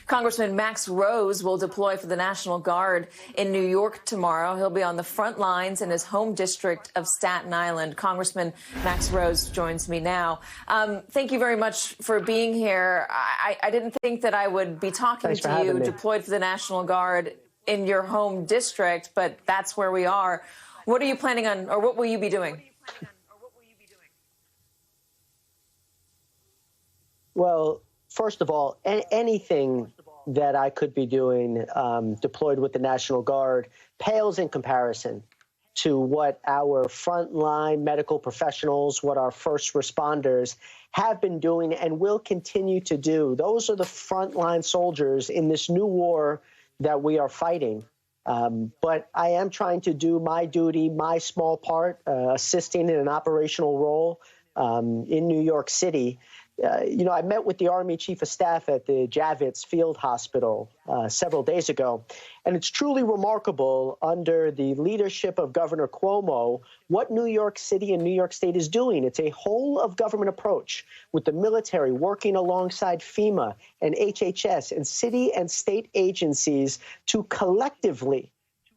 Congressman Max Rose will deploy for the National Guard in New York tomorrow. He'll be on the front lines in his home district of Staten Island. Congressman Max Rose joins me now. Thank you very much for being here. I didn't think that I would be talking to you deployed for the National Guard in your home district, but that's where we are. What are you planning on, or what will you be doing? Well, first of all, anything that I could be doing deployed with the National Guard pales in comparison to what our frontline medical professionals, what our first responders have been doing and will continue to do. Those are the frontline soldiers in this new war that we are fighting. But I am trying to do my duty, my small part, assisting in an operational role in New York City. I met with the Army Chief of Staff at the Javits Field Hospital several days ago, and it's truly remarkable under the leadership of Governor Cuomo what New York City and New York State is doing. It's a whole-of-government approach with the military working alongside FEMA and HHS and city and state agencies to collectively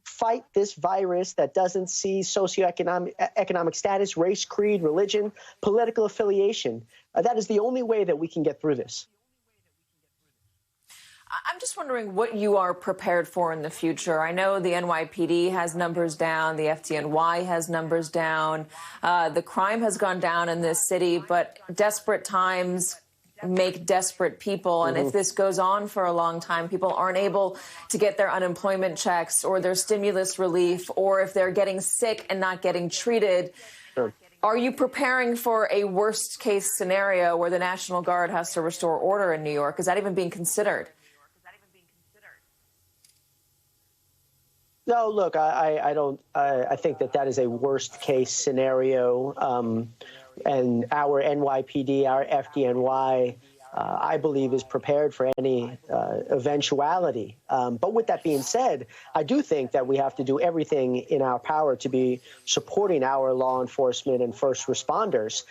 fight this virus that doesn't see socioeconomic status, race, creed, religion, political affiliation. That is the only way that we can get through this. I'm just wondering what you are prepared for in the future. I know the NYPD has numbers down, the FDNY has numbers down, the crime has gone down in this city, but desperate times make desperate people. And if this goes on for a long time, people aren't able to get their unemployment checks or their stimulus relief, or if they're getting sick and not getting treated. Sure. Are you preparing for a worst case scenario where the National Guard has to restore order in New York? Is that even being considered? No, look, I don't. I think that is a worst case scenario. And our NYPD, our FDNY, I believe, is prepared for any eventuality. But with that being said, I do think that we have to do everything in our power to be supporting our law enforcement and first responders.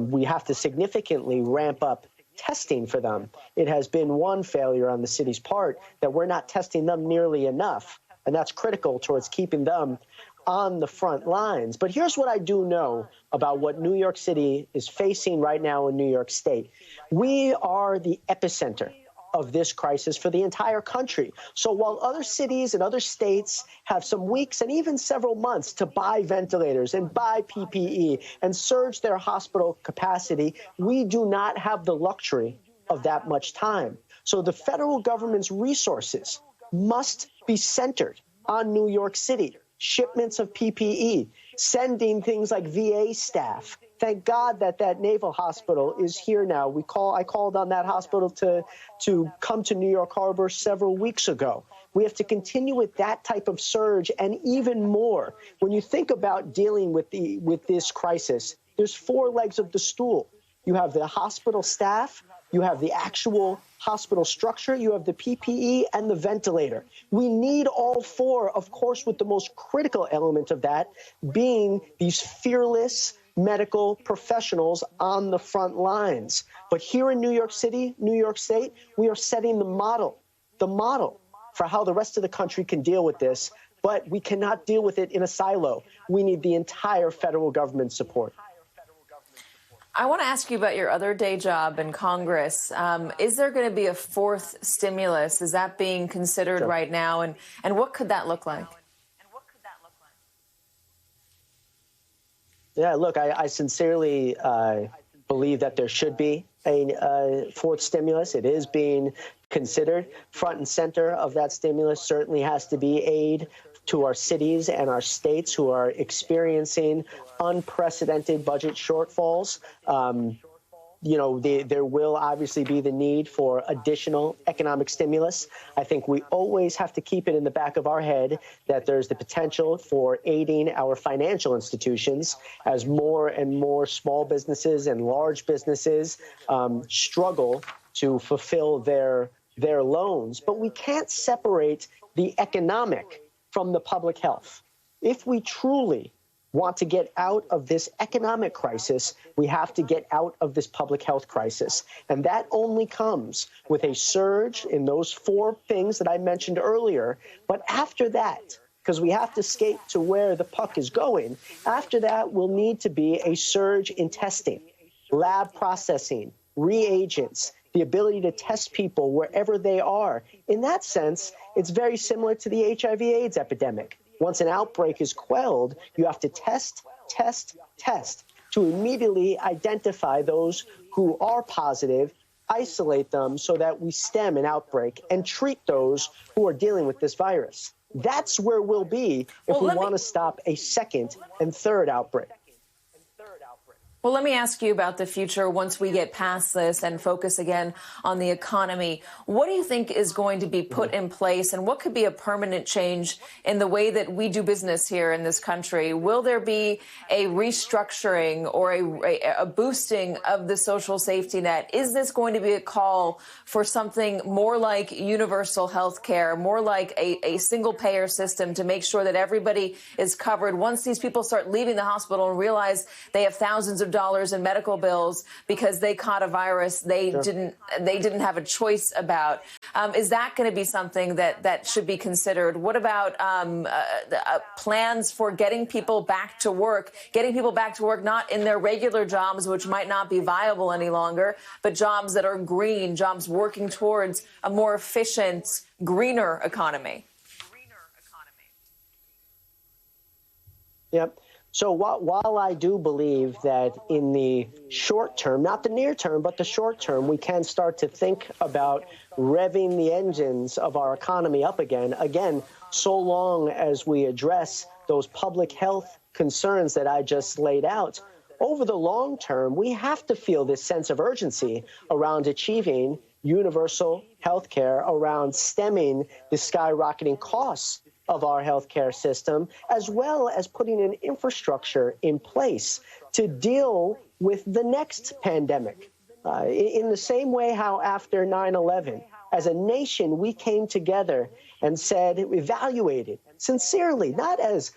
We have to significantly ramp up testing for them. It has been one failure on the city's part that we're not testing them nearly enough. And that's critical towards keeping them on the front lines. But here's what I do know about what New York City is facing right now in New York State. We are the epicenter of this crisis for the entire country. So while other cities and other states have some weeks and even several months to buy ventilators and buy PPE and surge their hospital capacity, we do not have the luxury of that much time. So the federal government's resources must be centered on New York City. Shipments of PPE, sending things like VA staff. Thank God that Naval Hospital is here now. I called on that hospital to come to New York Harbor several weeks ago. We have to continue with that type of surge and even more. When you think about dealing with this crisis, there's four legs of the stool. You have the hospital staff, you have the actual hospital structure, you have the PPE and the ventilator. We need all four, of course, with the most critical element of that being these fearless medical professionals on the front lines. But here in New York City, New York State, we are setting the model for how the rest of the country can deal with this. But we cannot deal with it in a silo. We need the entire federal government support. I want to ask you about your other day job in Congress. Is there going to be a fourth stimulus? Is that being considered right now? And what could that look like? Yeah, look, I sincerely believe that there should be a fourth stimulus. It is being considered. Front and center of that stimulus certainly has to be aid to our cities and our states who are experiencing unprecedented budget shortfalls. There will obviously be the need for additional economic stimulus. I think we always have to keep it in the back of our head that there's the potential for aiding our financial institutions as more and more small businesses and large businesses struggle to fulfill their loans. But we can't separate the economic from the public health. If we truly want to get out of this economic crisis, we have to get out of this public health crisis. And that only comes with a surge in those four things that I mentioned earlier. But after that, because we have to skate to where the puck is going, after that will need to be a surge in testing, lab processing, reagents, the ability to test people wherever they are. In that sense, it's very similar to the HIV/AIDS epidemic. Once an outbreak is quelled, you have to test to immediately identify those who are positive, isolate them so that we stem an outbreak and treat those who are dealing with this virus. That's where we'll be if we want to stop a second and third outbreak. Well, let me ask you about the future once we get past this and focus again on the economy. What do you think is going to be put in place, and what could be a permanent change in the way that we do business here in this country? Will there be a restructuring or a boosting of the social safety net? Is this going to be a call for something more like universal health care, more like a single-payer system to make sure that everybody is covered once these people start leaving the hospital and realize they have thousands of dollars in medical bills because they caught a virus they didn't have a choice about? Is that going to be something that should be considered? What about plans for getting people back to work not in their regular jobs, which might not be viable any longer, but jobs that are green, jobs working towards a more efficient, greener economy? Yep. So while I do believe that in the short term, not the near term, but the short term, we can start to think about revving the engines of our economy up again, so long as we address those public health concerns that I just laid out. Over the long term, we have to feel this sense of urgency around achieving universal health care, around stemming the skyrocketing costs of our healthcare system, as well as putting an infrastructure in place to deal with the next pandemic. In the same way how after 9/11, as a nation, we came together and said, evaluated sincerely, not as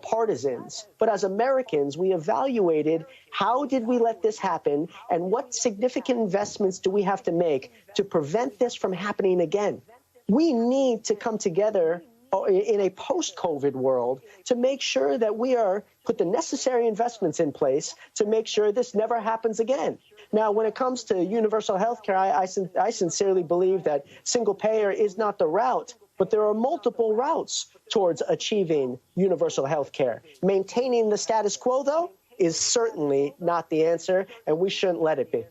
partisans, but as Americans, we evaluated how did we let this happen and what significant investments do we have to make to prevent this from happening again. We need to come together in a post-COVID world to make sure that we put the necessary investments in place to make sure this never happens again. Now, when it comes to universal health care, I sincerely believe that single payer is not the route, but there are multiple routes towards achieving universal health care. Maintaining the status quo, though, is certainly not the answer, and we shouldn't let it be.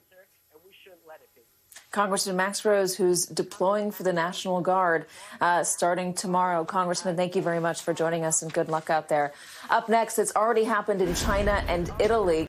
Congressman Max Rose, who's deploying for the National Guard starting tomorrow. Congressman, thank you very much for joining us, and good luck out there. Up next, it's already happened in China and Italy.